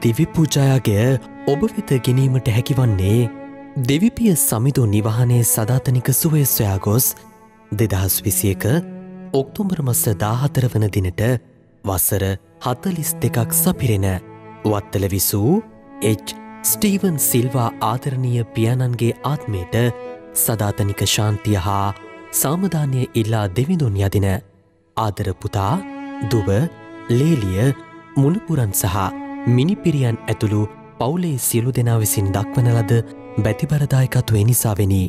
දිවි පූජායාගේ ඔබ වෙත ගෙනීමට හැකිවන්නේ දෙවිපිය සමිඳු නිවහනේ සදාතනික සුවය සොයා ගොස් 2021 ඔක්තෝබර් මාස 14 වන දිනට වසර 42ක් සපිරෙන වත්තල විසූ එච් ස්ටීවන් සිල්වා ආදරණීය පියාණන්ගේ ආත්මයට සදාතනික ශාන්තිය හා සාමදානය ඉල්ලා දෙවිඳුන් යදින ආදර පුතා දුව ලේලිය මුණුපුරන් සහ මිනිපිරියන් ඇතුළු පවුලේ සියලු දෙනා විසින් දක්වන ලද බැතිබරදායකත්වය නිසාවෙනි.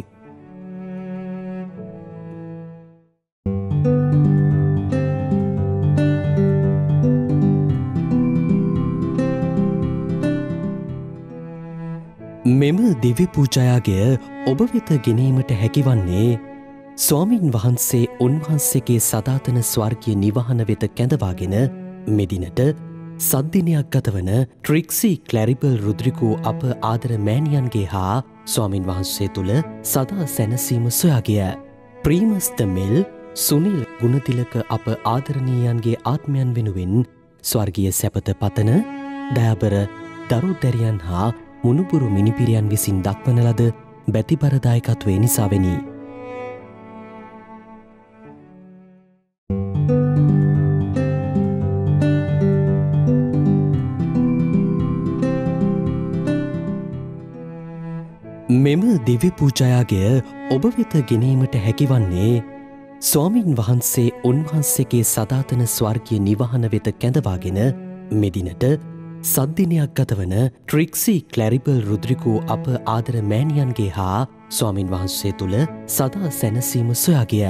මෙම දිව්‍ය පූජායාගය ඔබ වෙත ගෙනීමට හැකිවන්නේ ස්වාමින් වහන්සේ උන්වහන්සේගේ සදාතන ස්වර්ගීය නිවහන වෙත කැඳවාගෙන මෙදිනට සද්දිනයක් ගතවන ට්‍රික්සි ක්ලැරිබල් රුද්‍රිකෝ අප ආදර මෑණියන්ගේ හා ස්වාමින් වහන්සේ තුළ සදා සැනසීම සොයාගිය ප්‍රීමස්ත මෙල් සුනිල් ගුණතිලක අප ආදරණීයන්ගේ ආත්මයන් වෙනුවෙන් ස්වර්ගීය සැපත පතන දයාබර දරු දැරියන් හා මුණුපුරු මිනිපිරියන් විසින් දක්වන ලද බැතිබරදායකත්වය නිසාවෙනි. මෙම දිව්‍ය පූජායාගය ඔබ වෙත ගෙනීමට හැකිවන්නේ ස්වාමින් වහන්සේ උන්වහන්සේගේ සදාතන ස්වර්ගීය නිවහන වෙත කැඳවාගෙන මෙදිනට සද්දිනයක් ගතවන ට්‍රික්සි ක්ලැරිබල් රුද්‍රිකෝ අප ආදර මෑණියන්ගේ හා ස්වාමින් වහන්සේ තුළ සදා සැනසීම සොයාගිය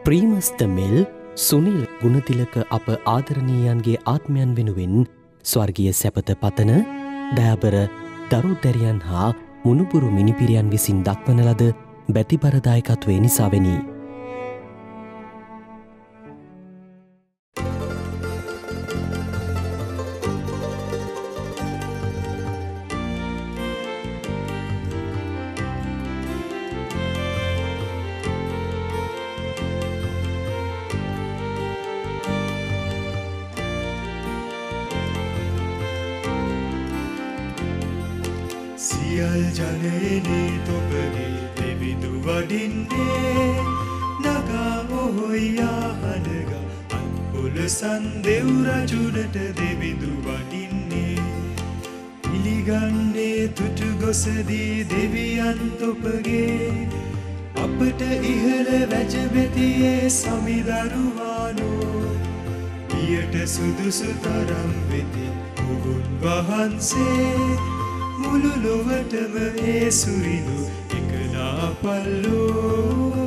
ප්‍රීමස්ත මෙල් සුනිල් ගුණතිලක අප ආදරණීයන්ගේ ආත්මයන් වෙනුවෙන් ස්වර්ගීය සැපත පතන දයාබර දරු දැරියන් හා මුණුපුරු මිනිපිරියන් විසින් දක්වන ලද බැතිබරදායකත්වය නිසාවෙනි. සියල් ජනයනේ තොපගේ දෙවිදු වඩින්නේ නගා ඔහොයියා හඬගා අත්පොලසන් දෙව් රජුනට දෙවිදු වඩින්නේ පිළිගන්නේ තුටු ගොසදී දෙවියන් තොපගේ අපට ඉහළ වැජබෙතියේ සමිදරුවානෝ පියට සුදුසු තරම් වෙති ඔවුන් වහන්සේ මුළු ලොවටම ඒ සුරිඳු එකලා පල්ලෝ.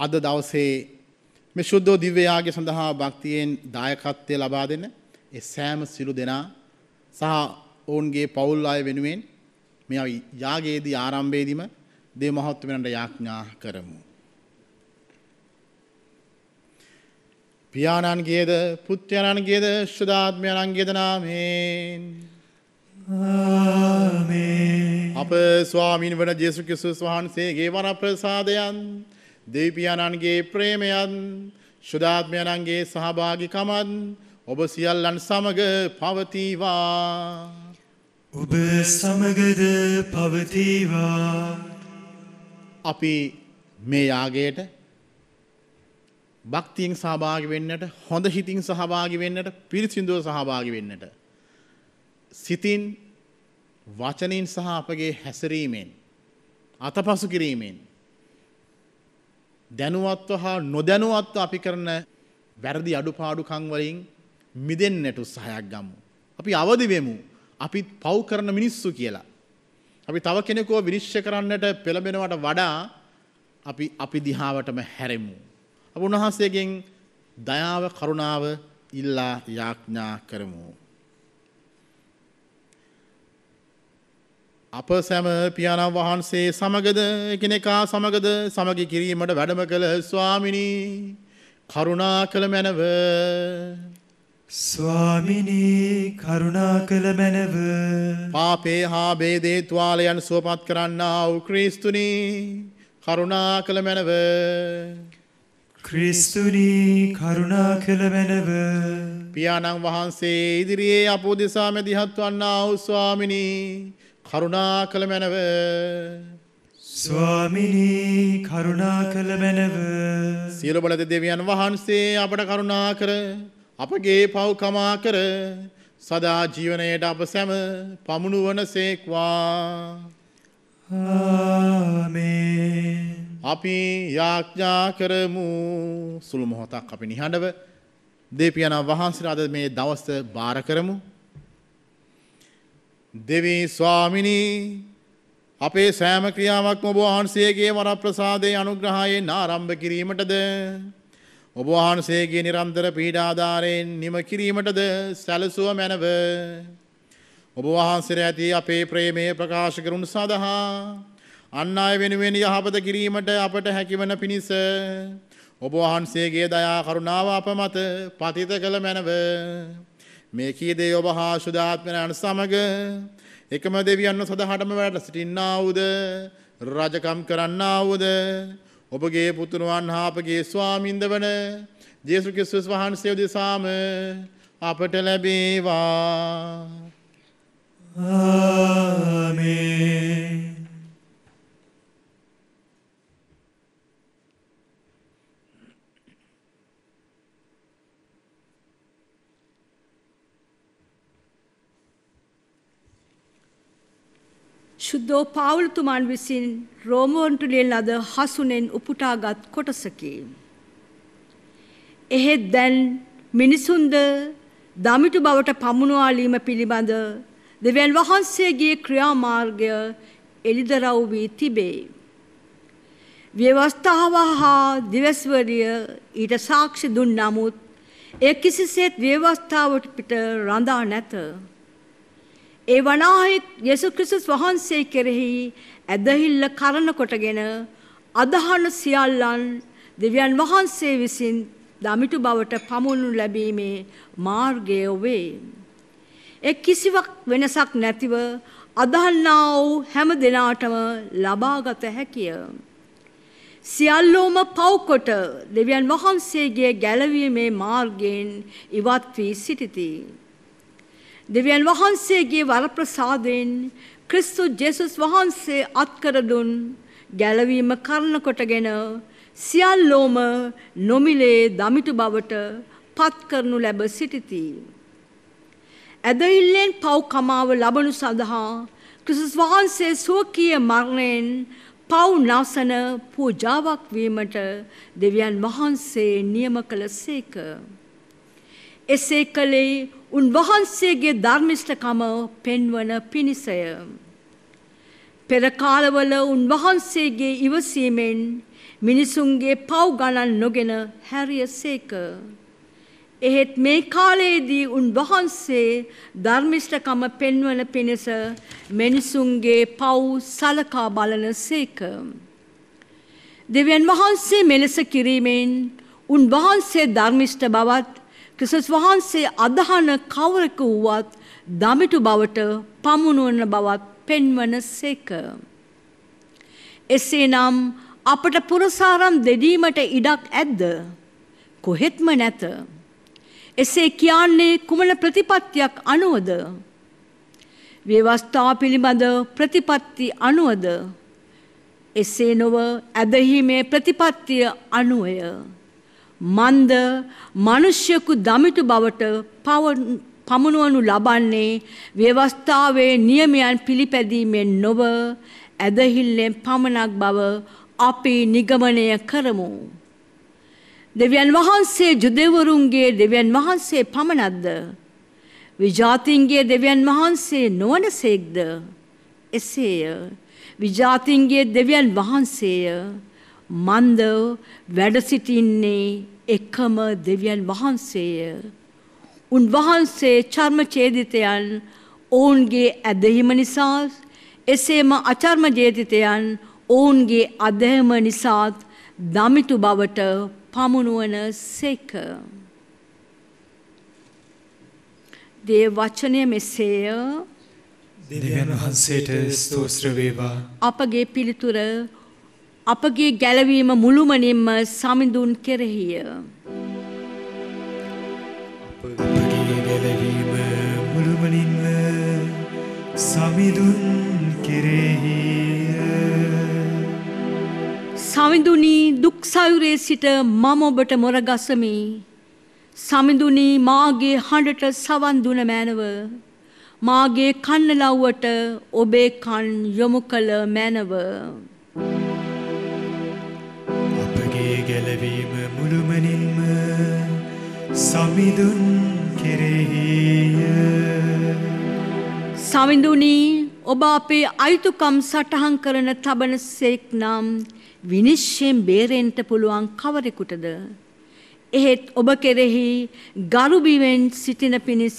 අද දවසේ මේ ශුද්ධ දිව්‍ය යාගය සඳහා භක්තියෙන් දායකත්වය ලබා දෙන ඒ සෑම සිළු දෙනා සහ ඔවුන්ගේ පවුල් අය වෙනුවෙන් මේ යාගයේදී ආරම්භයේදීම දේව මහත්මයන්ට යාඥා කරමු. පියාණන්ගේද පුත්‍රයන්ගේද ශුද්ධාත්මයන්ගේද නාමයෙන් ආමේන්. අප ස්වාමීන් වන ජේසුස් ක්‍රිස්තුස් වහන්සේගේ වර ප්‍රසාදයන් දෙවියන්ගේ ප්‍රේමයන් ශුද්ධාත්මයන්ගේ සහභාගීකමත් ඔබ සියල්ලන් සමග පවතිවා. ඔබ සමගද පවතිවා. අපි මේ යාගයට භක්තියෙන් සහභාගී වෙන්නට හොඳ හිතින් සහභාගී වෙන්නට පිරිසිදුව සහභාගී වෙන්නට සිතින් වචනින් සහ අපගේ හැසිරීමෙන් අතපසු කිරීමෙන් දැනුවත්ව හා නොදැනුවත්ව අපි කරන වැරදි අඩුපාඩුකම් වලින් මිදෙන්නට උත්සාහයක් ගමු. අපි අවදි වෙමු. අපි පව් කරන මිනිස්සු කියලා. අපි තව කෙනෙකුව විනිශ්චය කරන්නට පෙළඹෙනවට වඩා අපි දිහාවටම හැරෙමු. අප උන්වහන්සේගෙන් දයාව කරුණාව ඉල්ලා යාඥා කරමු. අප සැම පියාණන් වහන්සේ සමගද එකිනෙකා සමගද සමගි කිරීමට වැඩම කළ ස්වාමිනී කරුණා කළ මැනව. ස්වාමිනී කරුණා කළ මැනව. පාපේ හා බේදේ තුවාලයන් සුවපත් කරන්නා වූ ක්‍රිස්තුනි කරුණා කළ මැනව. ක්‍රිස්තුනි කරුණා කළ මැනව. පියාණන් වහන්සේ ඉදිරියේ අප උදෙසා මැදිහත් වන්නා වූ ස්වාමිනී කරුණා කළ මැනව. ස්වාමිනී කරුණා කළ මැනව. සියලු බලද දෙවියන් වහන්සේ අපට කරුණා කර අපගේ පව් කමා කර සදා ජීවනයට අප සැම පමුණුවන සේක්වා. ආමේන්. අපි යාඥා කරමු. සුළු මොහොතක් අපි නිහඬව දෙවියන් වහන්සේලා අද මේ දවස බාර කරමු. දෙවි ස්වාමිනී අපේ සෑම ක්‍රියාවක්ම ඔබ වහන්සේගේ වරප්‍රසාදයේ අනුග්‍රහයෙන් ආරම්භ කිරීමටද ඔබ වහන්සේගේ නිරන්තර පීඩාදාරයෙන් නිම කිරීමටද සැලසුව මැනව. ඔබ වහන්සේට ඇති අපේ ප්‍රේමය ප්‍රකාශ කරුණු සඳහා අන් අය වෙනුවෙන් යහපත කිරීමට අපට හැකිවන පිණිස ඔබ වහන්සේගේ දයා කරුණාව අප මත පතිත කළ මැනව. මේ කී දේ ඔබ හා සුදාත්මයන් සමග එකම දෙවියන්ව සදහටම වැඩ සිටින්නා වූද රජකම් කරන්නා වූද ඔබගේ පුතුණුවන් හා අපගේ ස්වාමින්ද වන ජේසුස් ක්‍රිස්තුස් වහන්සේ උදෙසාම අපට ලැබේවා. ආමේන්. ශුද්ධෝ පාවුලතුමන් විසින් රෝමවන්ට ලියන ලද හසුනෙන් උපුටාගත් කොටසකි. එහෙත් දැන් මිනිසුන්ද දමිටු බවට පමුණුවාලීම පිළිබඳ දෙවියන් වහන්සේගේ ක්‍රියාමාර්ගය එළිදරව් වී තිබේ. ව්‍යවස්ථාව හා දිවස්වරිය ඊට සාක්ෂි දුන් නමුත් එය කිසිසේත් ව්‍යවස්ථාවට පිට රඳා නැත. ඒ වනාහිත් යේසුස් ක්‍රිස්තුස් වහන්සේ කෙරෙහි ඇදහිල්ල කරන කොටගෙන අදහන සියල්ලන් දෙවියන් වහන්සේ විසින් දමිටු බවට පමුණු ලැබීමේ මාර්ගය වේ. ඒ කිසිවක් වෙනසක් නැතිව අදහන්නා වූ හැම දිනාටම ලබාගත හැකිය. සියල්ලෝම පව්කොට දෙවියන් වහන්සේගේ ගැලවීමේ මාර්ගයෙන් ඉවත් වී සිටිති. දෙවියන් වහන්සේගේ වරප්‍රසාදයෙන් ක්‍රිස්තුස් ජේසුස් වහන්සේ අත්කර දුන් ගැලවීම කරන කොටගෙන සියල්ලෝම නොමිලේ දමිටු බවට පත් කරනු ලැබ සිටිති. ඇදහිල්ලෙන් පව් කමාව ලබනු සඳහා ක්‍රිස්තුස් වහන්සේ ස්වකීය මරණයෙන් පව් නැසන පූජාවක් වීමට දෙවියන් වහන්සේ නියම කළසේක. එසේ කළේ උන්වහන්සේගේ ධර්මිෂ්ඨකම පෙන්වන පිණිසය. පෙර කාලවල උන්වහන්සේගේ ඉවසීමෙන් මිනිසුන්ගේ පව් ගණන් නොගෙන හැරියසේක. එහෙත් මේ කාලයේදී උන්වහන්සේ ධර්මිෂ්ඨකම පෙන්වන පිණිස මිනිසුන්ගේ පව් සලකා බලනසේක. දෙවියන් වහන්සේ මෙලෙස කිරීමෙන් උන්වහන්සේ ධර්මිෂ්ඨ බවත් ක්‍රිස්තුස් වහන්සේ අදහන කවරෙකු වුවත් දමිටු බවට පමුණුවන බවත් පෙන්වන සේක. එසේනම් අපට පුරසාරම් දෙදීමට ඉඩක් ඇද්ද? කොහෙත්ම නැත. එසේ කියන්නේ කුමන ප්‍රතිපත්තියක් අනුවද? ව්‍යවස්ථා පිළිබඳ ප්‍රතිපත්ති අනුවද? එසේ නොව ඇදහිීමේ ප්‍රතිපත්තිය අනුවය. මන්ද මිනිසෙකු දමිටු බවට පමුණුවනු ලබන්නේ ව්‍යවස්ථාවේ නියමයන් පිළිපැදීමෙන් නොව ඇදහිල්ලෙන් පමණක් බව අපි නිගමනය කරමු. දෙවියන් වහන්සේ ජුදෙවරුන්ගේ දෙවියන් වහන්සේ පමණක්ද? විජාතින්ගේ දෙවියන් වහන්සේ නොවනසේක්ද? එසේය. විජාතින්ගේ දෙවියන් වහන්සේය. මන්ද වැඩ සිටින්නේ එකම දෙවියන් වහන්සේය. උන්වහන්සේ චර්ම ඡේදිතයන් ඔවුන්ගේ ඇදහිම නිසා, එසේම අචර්ම ඡේදිතයන් ඔවුන්ගේ අධැම නිසාත් දමිටු බවට පමුණුවන සේක. දේව වචනය මෙසේය. දෙවියන් වහන්සේට ස්තෝත්‍ර වේවා. අපගේ පිළිතුර අපගේ ගැලවීම මුළුමනින්ම සමිඳුන් කෙරෙහිය. අපගේ ගැලවීම මුළුමනින්ම සමිඳුන් කෙරෙහිය. සමිඳුනි දුක් සයුරේ සිට මම ඔබට මොරගසමි. සමිඳුනි මාගේ හඬට සවන් දුන මැනව. මාගේ කන්නලව්වට ඔබේ කන් යොමු කළ මැනව. අපගේ ගැලවීම මුළුමනින්ම සමිඳුන් කෙරෙහිය. සමිඳුනි ඔබ අපේ අයිතුකම් සටහන් කරන තබන සේක් නම් විනිශ්චයෙන් බේරෙන්ට පුළුවන් කවරෙකුටද? එහෙත් ඔබ කෙරෙහි ගරුබිවෙන් සිටින පිණිස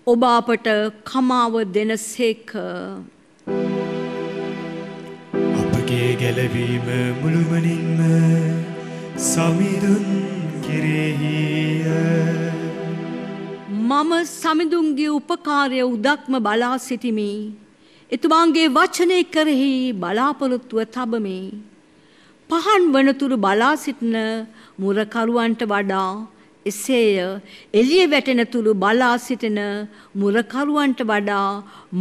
ඔබ අපට කමාව දෙනසේක. අපගේ ගැලවීම මුළුමනින්ම සමිඳුන් කෙරෙහිය. මම සමිඳුන්ගේ උපකාරය උදක්ම බලා සිටිමි. එතුමාගේ වචනය කෙරෙහි බලාපොරොත්තුව තබමි. පහන් වනතුරු බලා සිටින මුරකරුවන්ට වඩා එසේය එළිය වැටෙන තුරු බලා සිටින මුරකරුවන්ට වඩා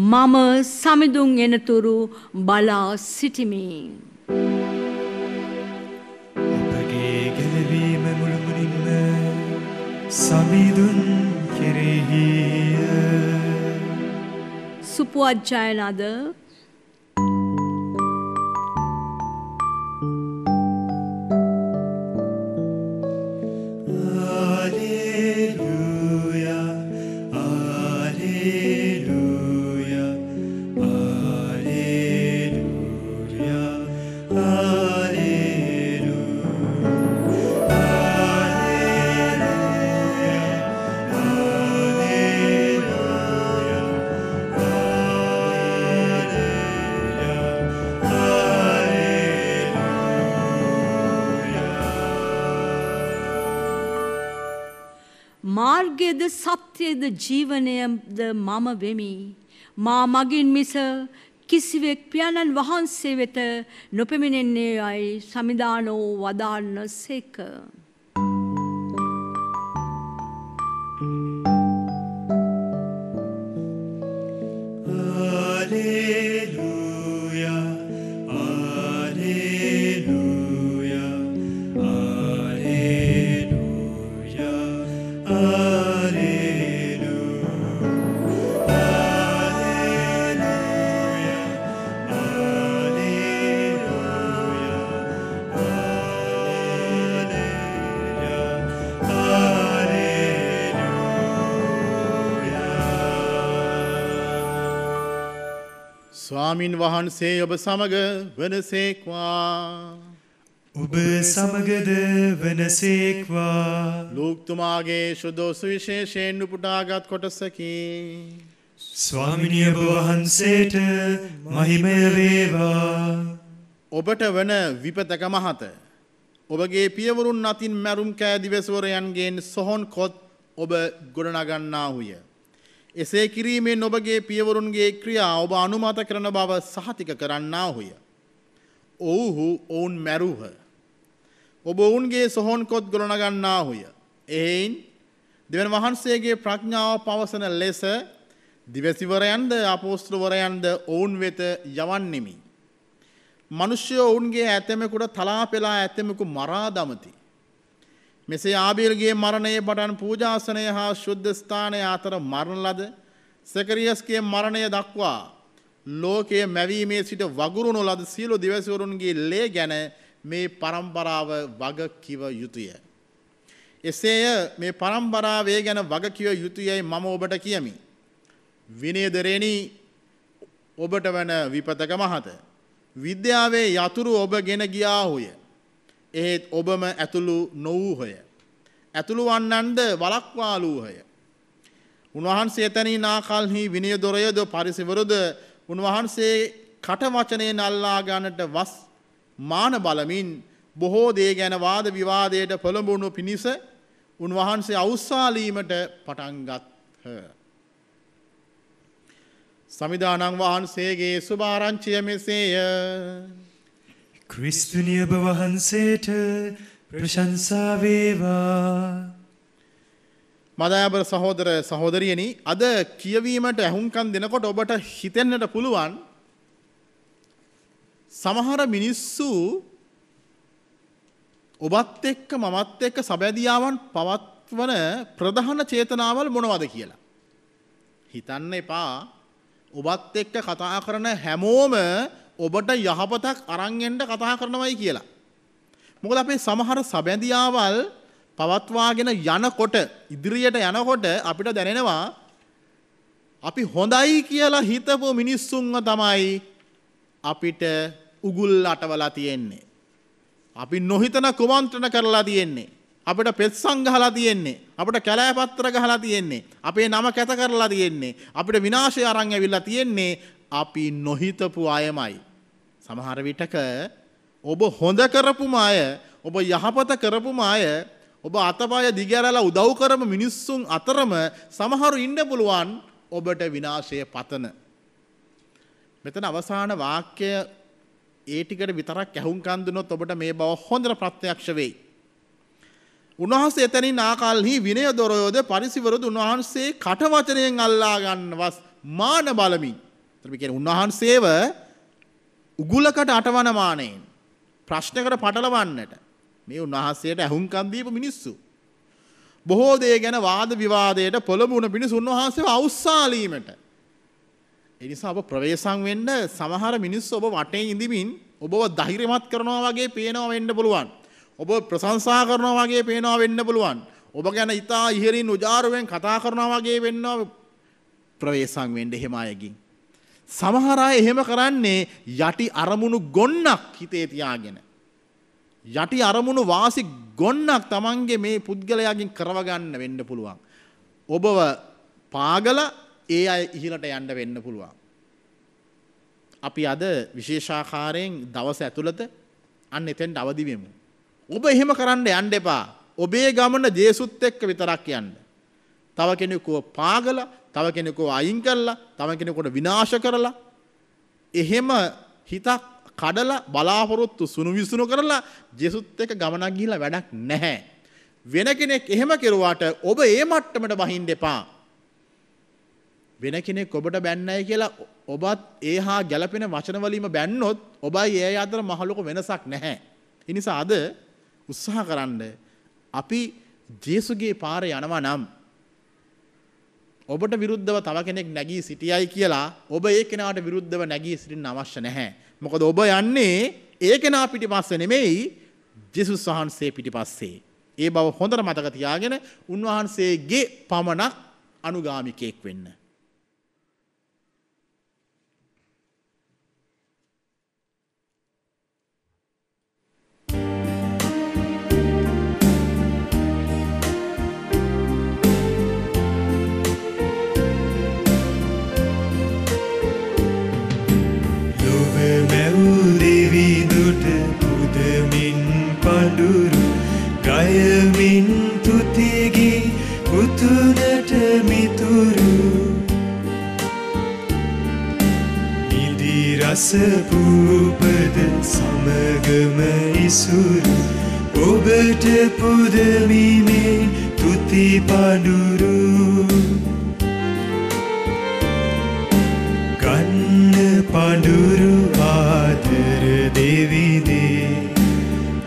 මම සමිඳුන් එනතුරු බලා සිටිමි. අපගේ ගැලවීම මුළුමනින්ම සමිඳුන් කෙරෙහිය. සුපුවජ්ජායනද මාර්ගයද සත්‍යයද ජීවනයද මම වෙමි. මා මගින් මිස කිසිවෙක් පියාණන් වහන්සේ වෙත නොපෙමිණෙන්නේ යයි සමිදානෝ වදාන්න සේක. ස්වාමින් වහන්සේ ඔබ සමග වනසේක්වා. ඔබ සමගද වනසේක්වා. ලූක්තුමාගේ ශුද්ධ සුවිශේෂයෙන් උපුටාගත් කොටසකි. ස්වාමිනිය ඔබ වහන්සේට මහිමය වේවා. ඔබට වන විපතක මහත. ඔබගේ පියවරුන් අතින් මැරුම් කෑ දිවැසිවරයන්ගෙන් සොහොන් කොත් ඔබ ගොඩනගන්නාහුය. එසේ කිරීමෙන් ඔබගේ පියවරුන්ගේ ක්‍රියා ඔබ අනුමත කරන බව සහතික කරන්නාහුය. ඔවුහු ඔවුන් මැරුහ. ඔබ ඔවුන්ගේ සොහොන් කොත් ගොඩනගන්නාහුය. එහෙයින් දෙවියන් වහන්සේගේ ප්‍රඥාව පවසන ලෙස දිවැසිවරයන්ද අපෝස්තලවරයන්ද ඔවුන් වෙත යවන්නෙමි. මනුෂ්‍යයෝ ඔවුන්ගේ ඇතැමෙකුට තලා පෙලා ඇතැමෙකු මරා දමති. මෙසේ ආබේල්ගේ මරණයේ පටන් පූජාසනය හා ශුද්ධ ස්ථානය අතර මරණ ලද සකරියස්ගේ මරණය දක්වා ලෝකයේ මැවීමේ සිට වගුරුණු ලද සියලු දිවැසිවරුන්ගේ ලේ ගැන මේ පරම්පරාව වග කිව යුතුය. එසේය මේ පරම්පරාවේ ගැන වග කිව යුතුයයි මම ඔබට කියමි. විනයදරෙනි ඔබට වන විපතක මහත. විද්‍යාවේ යතුරු ඔබ ගෙන ගියාහුය. එහෙත් ඔබම ඇතුළු නොවූහය. ඇතුළු වන්නන්ද වලක්වාලූහය. උන්වහන්සේ එතැනින් ආකල්හි විනයදොරයද පරිසවරද උන්වහන්සේ කටවචනයෙන් අල්ලා ගන්නට වස් මාන බලමින් බොහෝ දේ ගැන වාද විවාදයට පොළඹවනු පිණිස උන්වහන්සේ අවුස්සාලීමට පටන් ගත්හ. සමිදානන් වහන්සේගේ සුභාරංචිය මෙසේය. ක්‍රිස්තුනි ඔබ වහන්සේට ප්‍රශංසා වේවා. මදායබර සහෝදර සහෝදරියනි, අද කියවීමට ඇහුම්කන් දෙනකොට ඔබට හිතෙන්නට පුළුවන් සමහර මිනිස්සු ඔබත් එක්ක මමත් එක්ක සබැදියාවන් පවත්වන ප්‍රධාන චේතනාවල් මොනවද කියලා. හිතන්න එපා ඔබත් එක්ක කතා කරන හැමෝම ඔබට යහපතක් අරන් එන්න කතා කරනවයි කියලා. මොකද අපේ සමහර සබැඳියාවල් පවත්වාගෙන යනකොට ඉදිරියට යනකොට අපිට දැනෙනවා අපි හොඳයි කියලා හිතපු මිනිස්සුන්ව තමයි අපිට උගුල් අටවලා තියෙන්නේ. අපි නොහිතන කුමන්ත්‍රණ කරලා තියෙන්නේ. අපිට පෙත්සම් ගහලා තියෙන්නේ. අපිට කැලෑපත්‍ර ගහලා තියෙන්නේ. අපේ නම කැත කරලා තියෙන්නේ. අපිට විනාශය අරන් ඇවිල්ලා තියෙන්නේ අපි නොහිතපු අයමයි. සමහර විටක ඔබ හොඳ කරපුම අය, ඔබ යහපත කරපුම අය, ඔබ අතපය දිගැරලා උදව් කරපු මිනිස්සුන් අතරම සමහරු ඉන්න පුළුවන් ඔබට විනාශය පතන. මෙතන අවසාන වාක්‍ය ඒ ටිකට විතරක් ඇහුම්කන් දුනොත් ඔබට මේ බව හොඳට ප්‍රත්‍යක්ෂ වෙයි. උන්වහන්සේ එතනින් ආකල්හි විනය දොරයෝද පරිසිවරුද උන්වහන්සේ කටවචනයෙන් අල්ලා ගන්නවස් මාන බලමින්. එතන කියන්නේ උන්වහන්සේව උගුලකට අටවන මානෙන් ප්‍රශ්නකට පටලවන්නට මේ උන්වහන්සේට ඇහුම්කන් දීපු මිනිස්සු. බොහෝ දේ ගැන වාද විවාදයට පොළඹුණ මිනිස්සු උන්වහන්සේව අවස්සාලීමට. ඒ නිසා ඔබ ප්‍රවේශම් වෙන්න සමහර මිනිස්සු ඔබ වටේ ඉඳිමින් ඔබව ධෛර්යමත් කරනවා වගේ පේනවා වෙන්න පුළුවන්. ඔබ ප්‍රශංසා කරනවා වගේ පේනවා වෙන්න පුළුවන්. ඔබ ගැන ඉතා ඉහළින් උජාරුවෙන් කතා කරනවා වගේ වෙන්නවා. ප්‍රවේශම් වෙන්න එහෙම අයකින්. සමහර අය එහෙම කරන්නේ යටි අරමුණු ගොන්නක් හිතේ තියාගෙන. යටි අරමුණු වාසි ගොන්නක් Tamange මේ පුද්ගලයාගෙන් කරව ගන්න වෙන්න පුළුවන්. ඔබව පාගලා ඒ අය ඉහළට යන්න වෙන්න පුළුවන්. අපි අද විශේෂාකාරයෙන් දවස ඇතුළත අන්න එතෙන්ට අවදි වෙමු. ඔබ එහෙම කරන්න යන්න එපා. ඔබේ ගමන ජේසුත් එක්ක විතරක් යන්න. තව කෙනෙකුව පාගලා, තව කෙනෙකුව අයින් කරලා, තව කෙනෙකුට විනාශ කරලා, එහෙම හිතක් කඩලා බලාපොරොත්තු සුණු විසුණු කරලා ජේසුත් එක්ක ගමනක් ගිහිල්ලා වැඩක් නැහැ. වෙන කෙනෙක් එහෙම කෙරුවාට ඔබ ඒ මට්ටමට බහින්න එපා. වෙන කෙනෙක් ඔබට බැන්නයි කියලා ඔබත් ඒ හා ගැළපෙන වචන වලින්ම බැන්නොත් ඔබයි ඒ අතර මහ ලොකු වෙනසක් නැහැ. ඒ නිසා අද උත්සාහ කරන්න අපි ජේසුගේ පාරේ යනවා නම් ඔබට විරුද්ධව තව කෙනෙක් නැගී සිටියයි කියලා ඔබ ඒ කෙනාට විරුද්ධව නැගී සිටින්න අවශ්‍ය නැහැ. මොකද ඔබ යන්නේ ඒ කෙනා පිටිපස්සේ නෙමෙයි ජේසුස් වහන්සේ පිටිපස්සේ. ඒ බව හොඳට මතක තියාගෙන උන්වහන්සේගේ පමණක් අනුගාමිකයෙක් වෙන්න. ගයමින් තුතිගේ උතුනට මිතුරු නිදි රස පූපද සමගම ඉසුරු ඔබට පුදමිමේ තුති පඳුරු ගන්න පඳුරු ආදර දෙවිදේ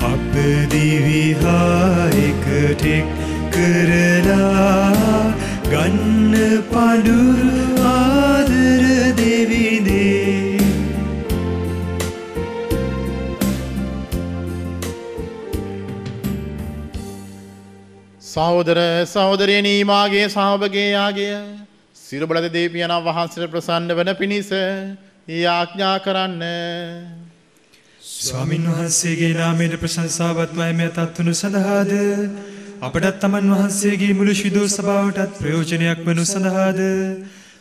අප දිවිහා එකටෙක් කරලා ගන්න පඳුරු ආදර දෙවිදේ. සහෝදර සහෝදරියනි, මාගේ සහභාගීයාගේ සිර බලද දෙවියන් වහන්සේට ප්‍රසන්න වන පිණිස යාඥා කරන්න. ස්වාමින් වහන්සේගේ නාමයට ප්‍රශංසාවත් මහිමයත් වනු සඳහාද අපටත් තමන් වහන්සේගේ මුළු ශිදෝ සභාවටත් ප්‍රයෝජනයක් වනු සඳහාද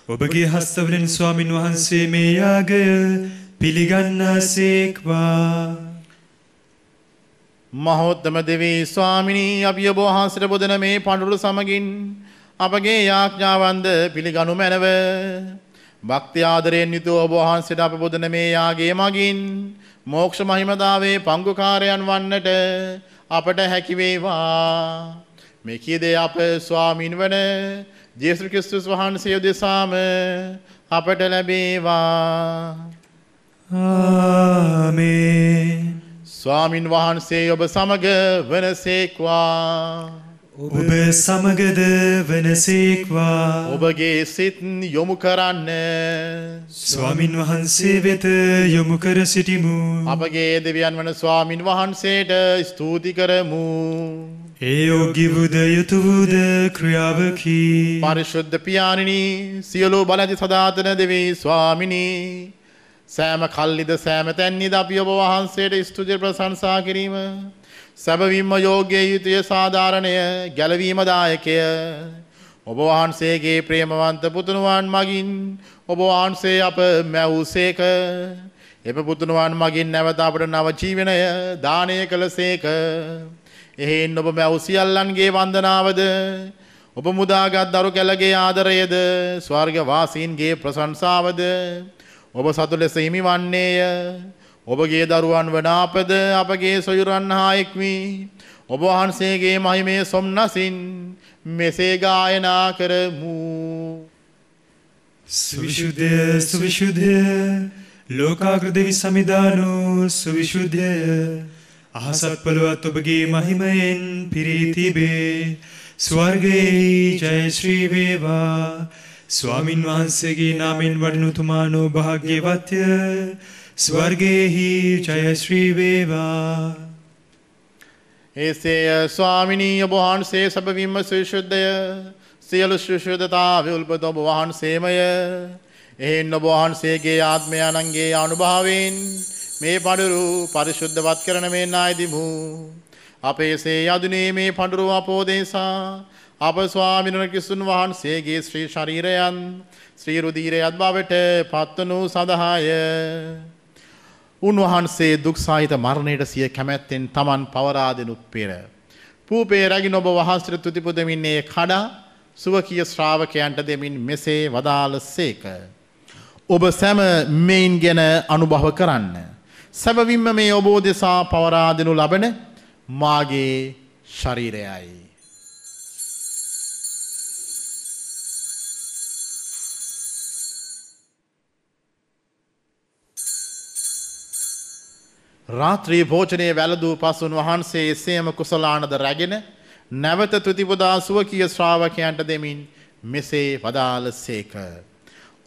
ඔබගේ හස්තවලින් ස්වාමින් වහන්සේ මේ යාගය පිළිගන්නාසේක්වා. මහෝත්තම දෙවී ස්වාමිනී, අපි ඔබ වහන්සේට බොදන මේ පඬුරු සමගින් අපගේ යාඥාවන්ද පිළිගනු මැනව. භක්ති ආදරයෙන් යුතුව ඔබ වහන්සේට අප පුදන මේ යාගයේ මගින් මෝක්ෂ මහිමතාවේ පංගුකාරයන් වන්නට අපට හැකි වේවා. මේ කීදේ අප ස්වාමීන් වන ජේසුස් ක්‍රිස්තුස් වහන්සේ උදෙසාම අපට ලැබේවා. ආමේන්. ස්වාමින් වහන්සේ ඔබ සමග වනසේක්වා. ඔබ සමගද වනසේක්වා. ඔබගේ සිත් යොමු කරන්න ස්වාමින් වහන්සේ වෙත යොමු කර සිටිමු. අපගේ දෙවියන් වන ස්වාමින් වහන්සේට ස්තුති කරමු. ඒ යෝග්‍ය වූද යුතු වූද ක්‍රියාවකි. පරිශුද්ධ පියාණෙනි, සියලු බලජ සදාතන දෙවී ස්වාමිනී, සෑම කල්ලිද සෑම තැන්නිද අපි ඔබ වහන්සේට ස්තුති ප්‍රශංසා කිරීම සැබවින්ම යෝග්‍ය යුතුය සාධාරණය ගැලවීමදායකය. ඔබ වහන්සේගේ ප්‍රේමවන්ත පුතුණුවන් මගින් ඔබ වහන්සේ අප මැවූසේක. එප පුතුණුවන් මගින් නැවත අපට නව ජීවනය දානය කළසේක. එහෙන් ඔබ මැව් සියල්ලන්ගේ වන්දනාවද ඔබ මුදාගත් දරු කැලගේ ආදරයද ස්වර්ග වාසීන්ගේ ප්‍රශංසාවද ඔබ සතු ලෙස හිමි වන්නේය. ඔබගේ දරුවන් වන අපද අපගේ සොයුරන් හා එක්වි ඔබ වහන්සේගේ මහිමේ සොම්නසින් මෙසේ ගායනා කරමු. සුවිශුද්ධය සුවිශුද්ධය ලෝකාග්‍ර දෙවි සමිදානෝ සුවිශුද්ධය. අහසත් පොළොවත් ඔබගේ මහිමයෙන් පිරී තිබේ. ස්වර්ගයේ ජය ශ්‍රී වේවා. ස්වාමින් වහන්සේගේ නාමයෙන් වඩනු තුමානෝ භාග්‍යවත්ය. ස්වර්ගයේහි ජය ශ්‍රී වේවා. එසේය ස්වාමිනී, ඔබ වහන්සේ සැබවින්ම සවිශුද්ධය. සියලු ශුද්ධතාව උල්පත ඔබ වහන්සේමය. එහෙන් ඔබ වහන්සේගේ ආත්මය අනංගේ අනුභවයෙන් මේ පඬුරු පරිශුද්ධවත් කරන මේ නායදිමු. අපේසේ යදුනේ මේ පඬුරු අපෝදේසා අප ස්වාමීන් ක්‍රිස්තුන් වහන්සේගේ ශ්‍රී ශරීරයන් ශ්‍රී රුධිරයත් බවට පත්වනු සඳහාය. උන්වහන්සේ දුක් සහිත මරණයට සිය කැමැත්තෙන් තමන් පවරා දෙනු පෙර පූපේ රැගින ඔබ වහන්සේට තුති පුදමින්නේ කඩා සුවකීය ශ්‍රාවකයන්ට දෙමින් මෙසේ වදාළසේක. ඔබ සැම මෙයින් ගැන අනුභව කරන්න. සැබවින්ම මේ ඔබ දෙසා පවරා දෙනු ලබන මාගේ ශරීරයයි. රාත්‍රී භෝජනයේ වැළඳූ පසුන් වහන්සේ එසේම කුසලානද රැගෙන නැවත තුතිපුදා සුවකීය ශ්‍රාවකයන්ට දෙමින් මෙසේ වදාළසේක.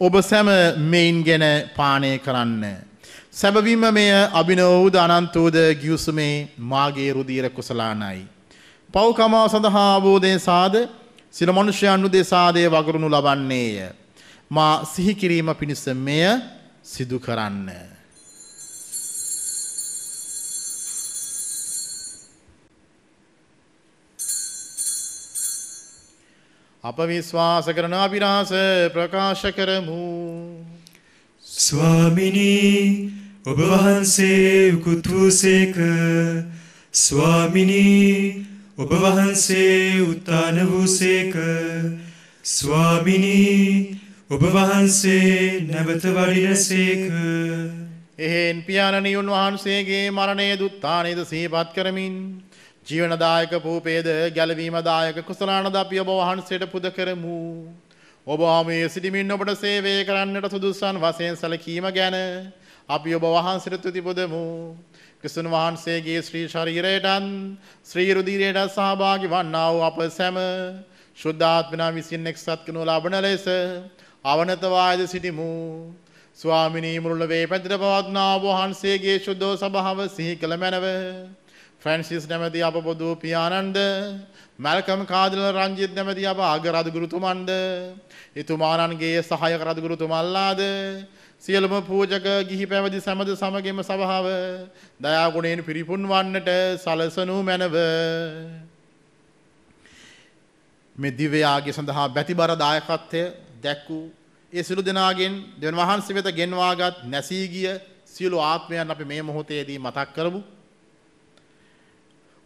ඔබ සැම මෙයින් ගැන පානය කරන්න. සැබවින්ම මෙය අභිනව වූද අනන්ත වූද ගිවිසුමේ මාගේ රුධිර කුසලානයි. පව්කමාව සඳහා අවබෝධයෙන් සිල මනුෂ්‍යයන් උදෙසාදේ වගුරුණු ලබන්නේය. මා සිහි කිරීම පිණිස මෙය සිදු කරන්න. අප විශ්වාස කරන අභිරහස ප්‍රකාශ කරමු. ස්වාමිනී, ඔබ වහන්සේ උකුත් වූසේක. ස්වාමිනී, ඔබ වහන්සේ උත්ථාන වූසේක. ස්වාමිනී, ඔබ වහන්සේ නැවත වඩිනසේක. එහෙන් පියාණනි, උන්වහන්සේගේ මරණයේ දුත්ථානයද සිහිපත් කරමින් ජීවනදායක පූපේද ගැලවීමදායක කුසලානද අපි ඔබ වහන්සේට පුද කරමු. ඔබ මේ සිටිමින් ඔබට සේවය කරන්නට සුදුසන් වශයෙන් සැලකීම ගැන අපි ඔබ වහන්සේට තුති පුදමු. ක්‍රිස්තුන් වහන්සේගේ ශ්‍රී ශරීරයටත් ශ්‍රී රුධිරයටත් සහභාගී වන්නා වූ අප සැම ශුද්ධාත්මනා විසින් එක්සත් කරනු ලබන ලෙස අවනත වායද සිටිමු. ස්වාමිනී, මුළුල්ලේ පැතිර පවත්නා ඔබ වහන්සේගේ ශුද්ධ සභාව සිහි කළ මැනව. ෆ්‍රැන්සිස් නැමැති අප පොදු පියාණන්ද, මැල්කම් කාදිල රංජිත් නැමැති අප අග රදගුරුතුමන්ද, එතුමාණන්ගේ සහායක රදගුරුතුමල්ලාද, සියලුම පූජක ගිහි පැවිදි සැමද සමගින්ම සභාව දයා ගුණයෙන් පිරිපුන් වන්නට සලසනු මැනව. මේ දිව්‍ය යාගය සඳහා බැතිබර දායකත්වය දැක්වූ ඒ සිළු දෙනාගෙන් දෙවියන් වහන්සේ වෙත ගෙන්වාගත් නැසී ගිය සියලු ආත්මයන් අපි මේ මොහොතේදී මතක් කරමු.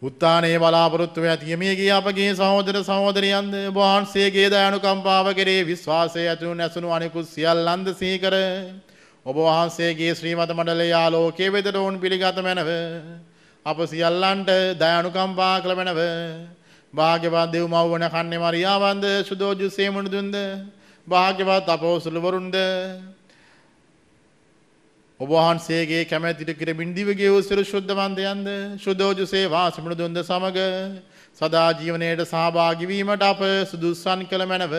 උත්තානේ බලාපොරොත්තු ඇති මියගිය අපගේ සහෝදර සහෝදරියන්ද ඔබ වහන්සේගේ දයානුකම්පාව කෙරේ විශ්වාසය ඇතුණු නැසුණු අනෙකුත් සියල්ලන්ද සිහිකර ඔබ වහන්සේගේ ශ්‍රීමත මණ්ඩලයේ ආලෝකයේ වෙතට වුන් පිළිගත මැනව අප සියල්ලන්ට දයානුකම්පා කළ මැනව භාග්‍යවත් දෙව් මව් වන කන්නේ මරියාවන්ද සුදෝජු සේමුණුදුන්ද භාග්‍යවත් අපෝසල වරුන්ද ඔබ වහන්සේගේ කැමැතිට කිරමින් දිවගේ උසිරු ශුද්ධවන්තයන්ද සුදෝජුසේ වාසමුණුදුන්ද සමග සදා ජීවනයේට සහභාගී වීමට අප සුදුස්සන් කළ මැනව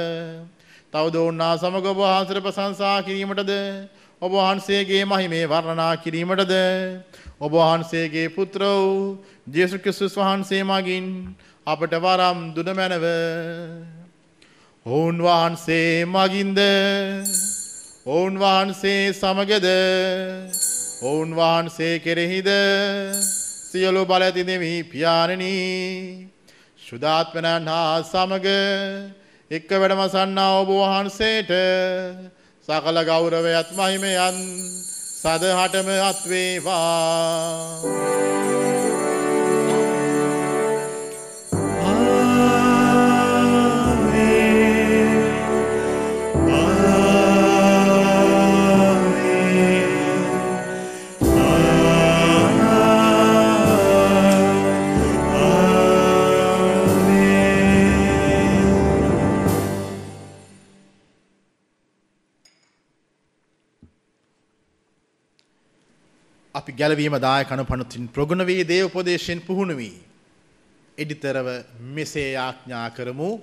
තවද ඔවුන්නා සමග ඔබ වහන්සේට ප්‍රශංසා කිරීමටද ඔබ වහන්සේගේ මහිමේ වර්ණනා කිරීමටද ඔබ වහන්සේගේ පුත්‍ර වූ ජේසුස් ක්‍රිස්තුස් වහන්සේ මගින් අපට වරම් දුන මැනව ඔවුන් වහන්සේ මගින්ද ඔවුන් වහන්සේ සමගද ඔවුන් වහන්සේ කෙරෙහිද සියලු බල ඇති දෙවි පියාණෙනි සුදාත්මයන් හා සමග එක්ක වැඩමසන්නා ඔබ වහන්සේට සකල ගෞරවයත් මහිමයන් සදහටම අත් වේවා. අපි ගැලවීම දායක අනුපනතින් ප්‍රගුණ වී දේව උපදේශයෙන් පුහුණු වී එඩිතරව මෙසේ ආඥා කරමු.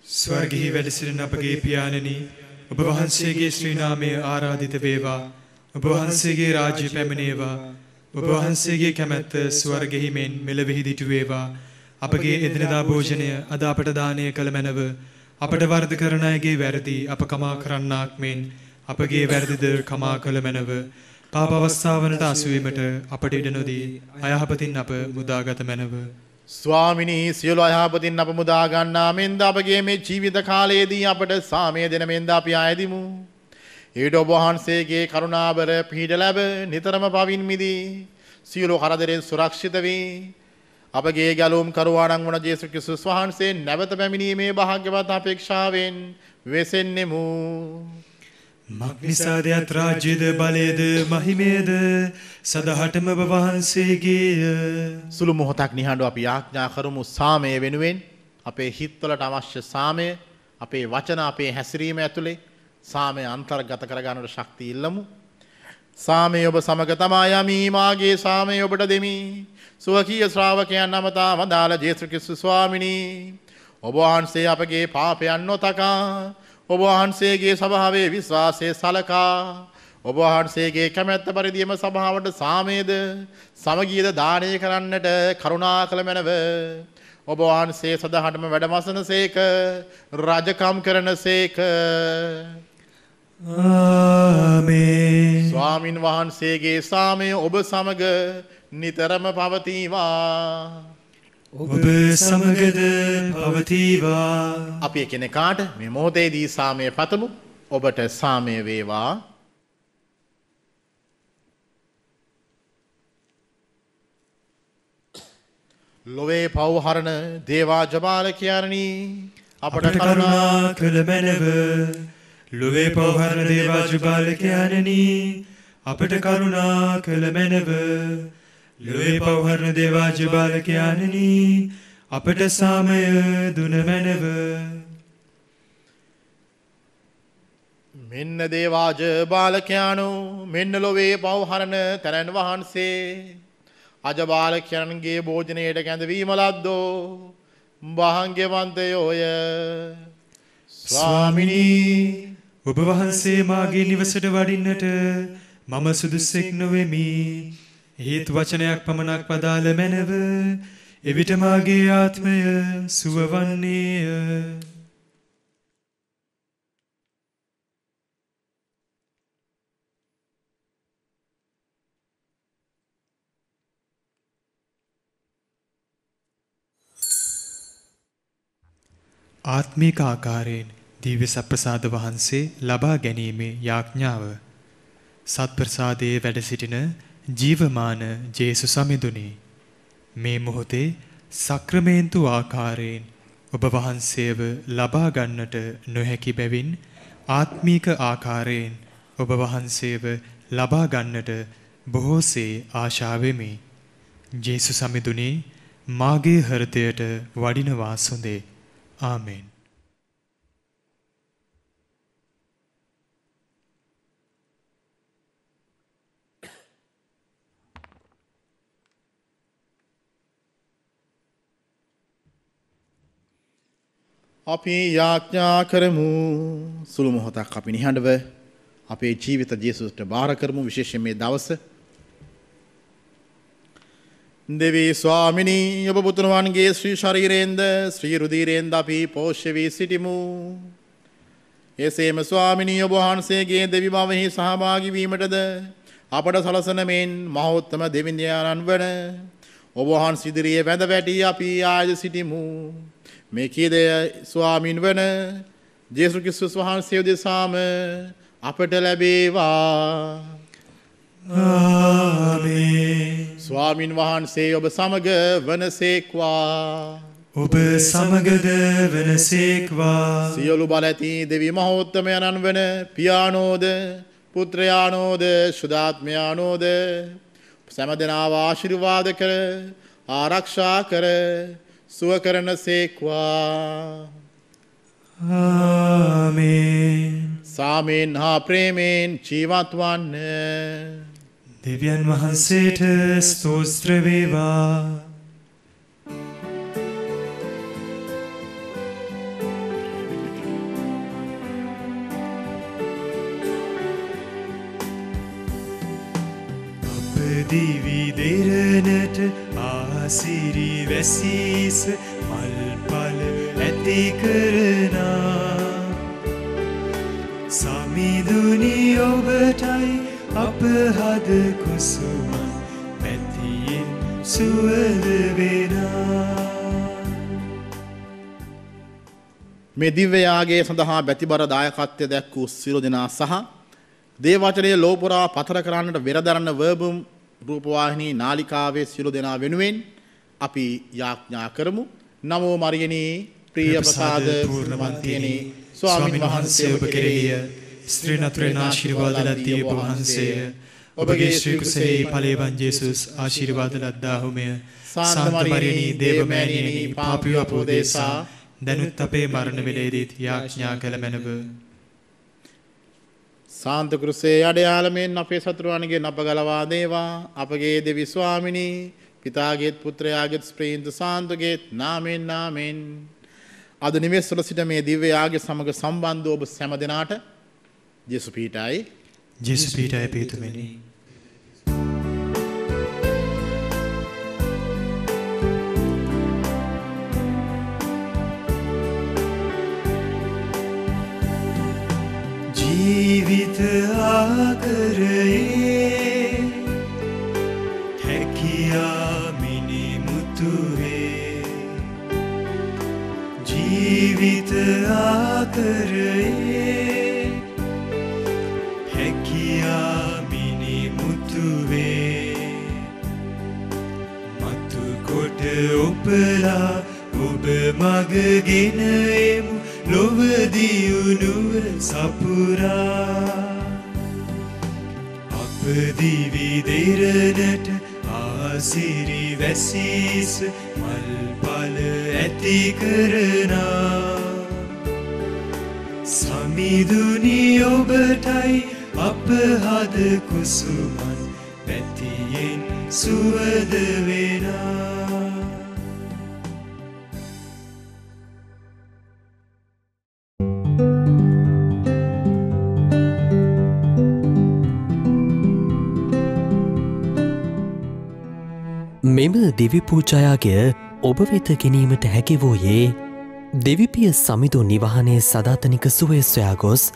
ස්වර්ගයේ වැඩ සිටින අපගේ පියාණෙනි ඔබ වහන්සේගේ ශ්‍රී නාමය ආරාධිත වේවා. ඔබ වහන්සේගේ රාජ්‍ය පැමිණේවා. ඔබ වහන්සේගේ කැමැත්ත ස්වර්ගෙහි මෙන් මෙලොවෙහි දිටු වේවා. අපගේ එදිනෙදා භෝජනය අද අපට දානය කළ මැනව. අපට වරද කරන අයගේ වැරදි අප කමා කරන්නාක් මෙන් අපගේ වැරදිද කමා කළ මැනව. පාප අවස්ථාවනට අසුවීමට අපට ඉඩ නොදී අයහපතින් අප මුදාගත මැනව. ස්වාමිනී සියලු අයහපතින් අප මුදා ගන්නා මෙන්ද අපගේ මේ ජීවිත කාලයේදී අපට සාමය දෙන මෙන්ද අපි ආයදිමු. ඊට ඔබ වහන්සේගේ කරුණාබර පිහිට ලැබ නිතරම පවින් මිදී සියලු කරදරෙන් සුරක්ෂිත වී අපගේ ගැලුම් කරුවාණන් වන ජේසුස් ක්‍රිස්තුස් වහන්සේ නැවත පැමිණීමේ භාග්‍යවත් අපේක්ෂාවෙන් වෙසෙන්නෙමු. මක්නිසාදයත් රාජ්‍යද බලයද මහිමේද සදහටම ඔබ වහන්සේගේය. සුළු මොහොතක් නිහඬව අපි යාඥා කරමු සාමය වෙනුවෙන් අපේ හිත්වලට අවශ්‍ය සාමය අපේ වචන අපේ හැසිරීම ඇතුලේ සාමය අන්තර්ගත කරගන්නට ශක්තිය ඉල්ලමු. සාමය ඔබ සමග තමා යමි මාගේ සාමය ඔබට දෙමි. සුවකීය ශ්‍රාවකයන් අමතා වදාළ ජේසුස් ක්‍රිස්තුස් ස්වාමිනී ඔබ වහන්සේ අපගේ පාපයන් නොතකා ඔබ වහන්සේගේ සභාවේ විශ්වාසය සලකා ඔබ වහන්සේගේ කැමැත්ත පරිදිම සභාවට සාමයද සමගියද දානය කරන්නට කරුණා කළ මැනව. ඔබ වහන්සේ සදහටම වැඩමසන සේක රජකම් කරන සේක. ආමේන්. ස්වාමින් වහන්සේගේ සාමය ඔබ සමග නිතරම පවතිවා. ඔබ සමගද පවතිවා. අපි එකිනෙකාට මේ මොහොතේදී සාමය පතමු. ඔබට සාමය වේවා. ලොවේ පව්හරණ දේවාජපාලකයන්නි අපට කරුණා කළ මැනව. ලොවේ පව්හරණ දේවාජපාලකයන්නි අපට කරුණා කළ මැනව. ලොවේ පව්හරණ දේවාජපාලකයන්නි අපට සාමය දුන මැනව. මෙන්න දේවාජ බාලකයානු මෙන්න ලොවේ පව්හරණ තැනන් වහන්සේ අජබාලකයන්ගේ භෝජනයට කැඳවීම ලද්දෝ භාග්‍යවන්තයෝය. ස්වාමිනී ඔබ වහන්සේ මාගේ නිවසට වඩින්නට මම සුදුස්සෙක් නොවෙමි. ඒත් වචනයක් පමණක් වදාළ මැනව. එවිට මාගේ ආත්මය සුවවන්නේය. ආත්මික ආකාරයෙන් දිව්‍ය සප්‍රසාද වහන්සේ ලබා ගැනීමේ යාඥාව. සත්ප්‍රසාදයේ වැඩ සිටින ජීවමාන ජේසුස් සමිඳුනි මේ මොහොතේ සක්‍රමේන්තු ආකාරයෙන් ඔබ වහන්සේව ලබා ගන්නට නොහැකි බැවින් ආත්මීක ආකාරයෙන් ඔබ වහන්සේව ලබා ගන්නට බොහෝසේ ආශා වෙමි. ජේසුස් සමිඳුනි මාගේ හෘදයට වඩිනවා සොඳේ. ආමෙන්. අපි යාඥා කරමු සුළු මොහොතක් අපි නිහඬව අපේ ජීවිත ජේසුස්ට බාර කරමු. විශේෂයෙන් මේ දවස දෙවී ස්වාමිනී ඔබ පුතුණවන්ගේ ශ්‍රී ශරීරයෙන්ද ශ්‍රී රුධිරයෙන්ද අපි පෝෂ්‍ය වී සිටිමු. එසේම ස්වාමිනී ඔබ වහන්සේගේ දෙවි බවෙහි සහභාගී වීමටද අපට සලසන මෙන් මහෝත්තම දෙවිඳුයාණන් වන ඔබ වහන්සේ ඉදිරියේ වැඳ වැටි අපි ආය සිටිමු. මේ කීදය ස්වාමින් වන ජේසුස් ක්‍රිස්තුස් වහන්සේ උදෙසාම අපට ලැබේවා. ආමේන්. ස්වාමින් වහන්සේ ඔබ සමග වනසේක්වා. ඔබ සමගද වනසේක්වා. සියලු බල ඇති දෙවි මහෝත්තමයන්න් වන පියාණෝද පුත්‍රයාණෝද සුදාත්මයාණෝද සෑම දෙනාව ආශිර්වාද කර ආරක්ෂා කර සුව කරන සේක්වා. ආමේන්. සාමයෙන් හා ප්‍රේමයෙන් ජීවත් වන්න. දෙවියන් වහන්සේට ස්තෝත්‍ර වේවා. අප දිවි දෙරණට ආසිරි වැසීස මල්පල ඇති කරනා සමිඳුනි ඔබටයි අප හද කුසුමන් පැතියෙන් සුවද වෙනා. මේ දිව්‍ය යාගයේ සඳහා බැතිබර දායකත්වය දැක් වූ සියලු දෙනා සහ දේවවචනයේ ලෝපුරා පතර කරන්නට වෙරදරන වර්බුම් රූපවාහිනී නාලිකාවේ සියලු දෙනා වෙනුවෙන් අපි යාඥා කරමු. නමෝ මරියනී ප්‍රිය ප්‍රසාද පූර්ණවන්තියනී ස්වාමීන් වහන්සේ ඔබ කෙරෙහිය ස්ත්‍රී නතුරෙන් ආශිර්වාද ලද්දී ඔබ වහන්සේය. ඔබගේ ශ්‍රී කුසෙහි ඵලයෙන් ජේසුස් ආශිර්වාද ලද්දාහුමය. සාන්ත මරියනී දේව මෑණියනි පාපී අපෝදේසා දැනුත් අපේ මරණ වේලේදීත් යාඥා කළ මැනව. සාන්ත කුරුසේ අඩයාලමෙන් අපේ සතුරුවන්ගේ නප ගලවා දේවා. අපගේ දෙවි ස්වාමිනී පිතාගේත් පුත්‍රයාගේත් ස්ප්‍රීන්ත සාන්තුගේත් නාමෙන් නාමෙන්. අද නිවෙස්වල සිට මේ දිව්‍ය යාගය සමග සම්බන්ධ ඔබ සෑම දෙනාට ජේසු පීඨයි. ජේසු පීඨයි පිතුමනි. ජීවිත ආකරයේ හැකියා මිනිමුතුවේ ජීවිත ආකරයේ හැකියා මිනිමුතුවේ මතු කොට ඔබලා ඔබ මගගෙන එමු ලොව දියුණුව සපුරා. අප දිවි දෙරණට ආසිරි වැසීස මල්පල ඇති කරනා සමිඳුනි ඔබටයි අප හද කුසුමන් පැතියෙන් සුවද වෙනා. මෙම දිවි පූජායාගය ඔබ වෙත ගැනීමට හැකි වූයේ දෙවිපිය සමිඳු නිවහනේ සදාතනික සුවය සොයා ගොස්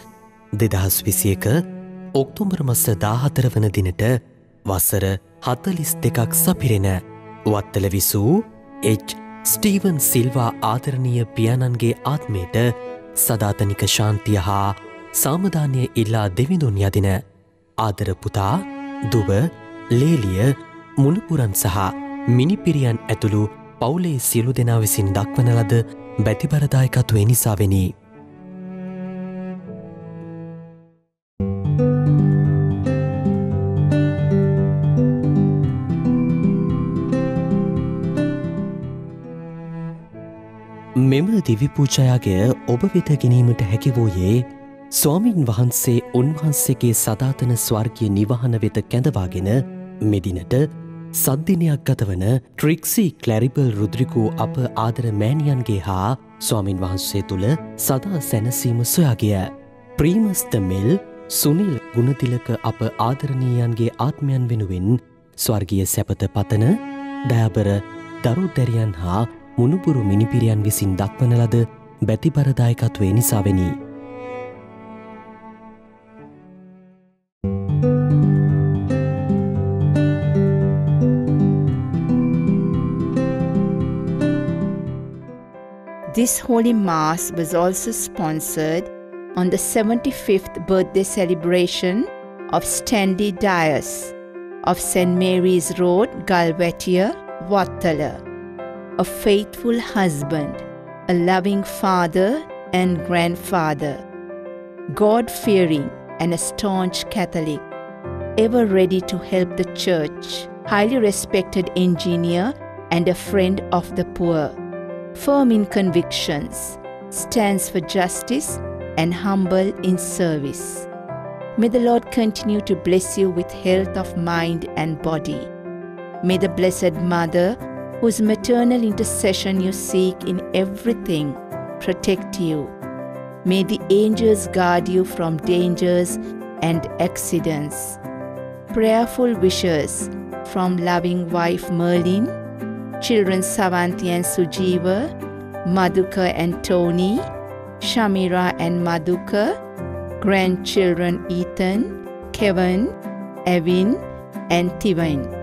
2021 ඔක්තෝබර් මාස 14 වන දිනට වසර 42ක් සපිරෙන වත්තල විසූ එච් ස්ටීවන් සිල්වා ආදරණීය පියාණන්ගේ ආත්මයට සදාතනික ශාන්තිය හා සාමදානය ඉල්ලා දෙවිඳුන් යදින ආදර පුතා දුව ලේලිය මුණපුරන් සහ මිනිපිරියන් ඇතුළු පවුලේ සියලු දෙනා විසින් දක්වන ලද බැතිබරදායකත්වය නිසාවෙනි. මෙම දිවිපූජායගය ඔබ වෙත ගැනීමට හැකිවෝයේ ස්වාමින් වහන්සේ උන්වහන්සේගේ සදාතන ස්වර්ගීය නිවහන වෙත කැඳවාගෙන මෙදිනට සද්දිනයක් ගතවන ට්‍රික්සි ක්ලැරිබල් රුද්‍රිකෝ අප ආදර මෑණියන්ගේ හා ස්වාමින් වහන්සේ තුළ සදා සැනසීම සොයාගිය. ප්‍රීමස්ත මෙල් සුනිල් ගුණතිලක අප ආදරණීයන්ගේ ආත්මයන් වෙනුවෙන් ස්වර්ගීය සැපත පතන දයාබර දරුදැරියන් හා මුණුපුරු මිනිපිරියන් විසින් දක්වන ලද බැතිබරදායකත්වය නිසාවෙනි. This Holy Mass was also sponsored on the 75th birthday celebration of Stanley Dias of St. Mary's Road, Galwetiya, Wattala, a faithful husband, a loving father and grandfather, God-fearing and a staunch Catholic, ever ready to help the church, highly respected engineer and a friend of the poor. Firm in convictions, stands for justice and humble in service. May the Lord continue to bless you with health of mind and body. May the Blessed Mother, whose maternal intercession you seek in everything, protect you. May the angels guard you from dangers and accidents. Prayerful wishes from loving wife Merlin, children Savanthi and Sujeeva, Madhuka and Tony, Shamira and Madhuka, grandchildren Ethan, Kevin, Evin and Tivine.